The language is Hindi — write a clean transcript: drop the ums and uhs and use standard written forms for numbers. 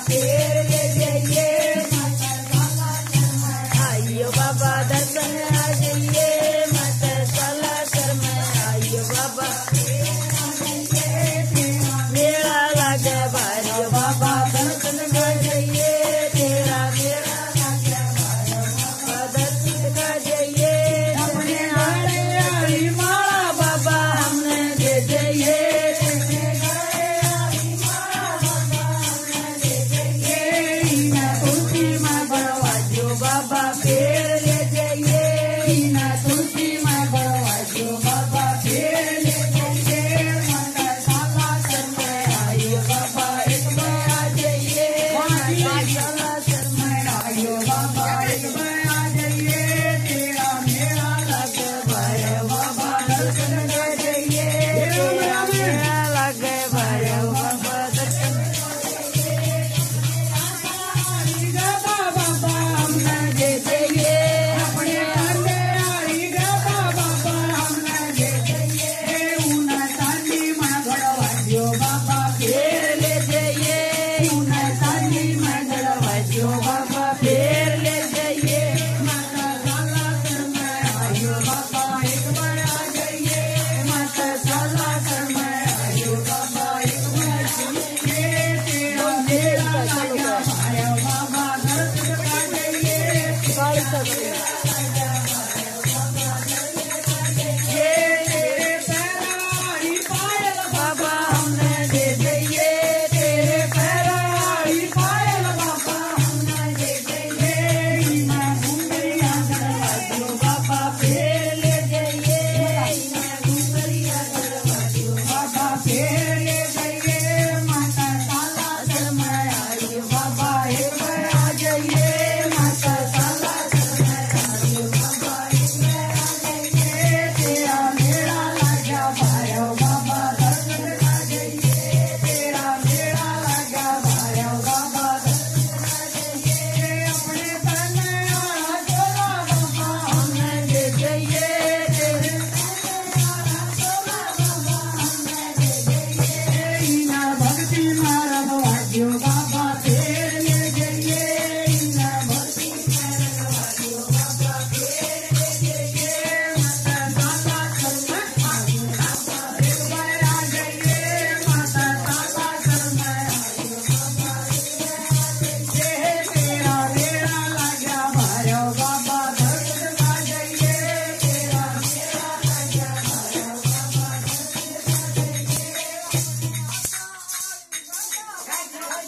फेर ले जाइए, आइयो बाबा दर्शन आ जाइए, माता साला कर में आइयो बाबा, मेला लागे भारियो बाबा दर्शन आ जाइए, तेरा मेला लागे बाबा दर्शन आ जाइए, अपने हारे हरी माला बाबा हमने दे जाइए, बाबा फेर ले जाइए, ना तुलसी माँ बड़वाजो बाबा फेर ले जाइए, माता साला सर में आइयो बाबा एक बार आ जाइए, माता साला सर में आइयो बाबा एक बार आ जाइए, तेरा मेरा लगे भाई बाबा दर्शन कर जाइए, तेरा मेरा लगे भाई बाबा दर्शन बाबा हमने दे जाइए, अपने अंडे आरी बाबा बाबा हमने दे जाइए, उना चांदी में गड़वाजो बाबा फेर ले जाइए, उना चांदी में गड़वाजो बाबा फेर ले जाइए, माता साला कर में आइयो बाबा एक बार आ जाइए, माता साला कर में आइयो बाबा एक बार आ जाइए, तेरा मेरा लगा भाई बाबा दर्शन कर जाइए।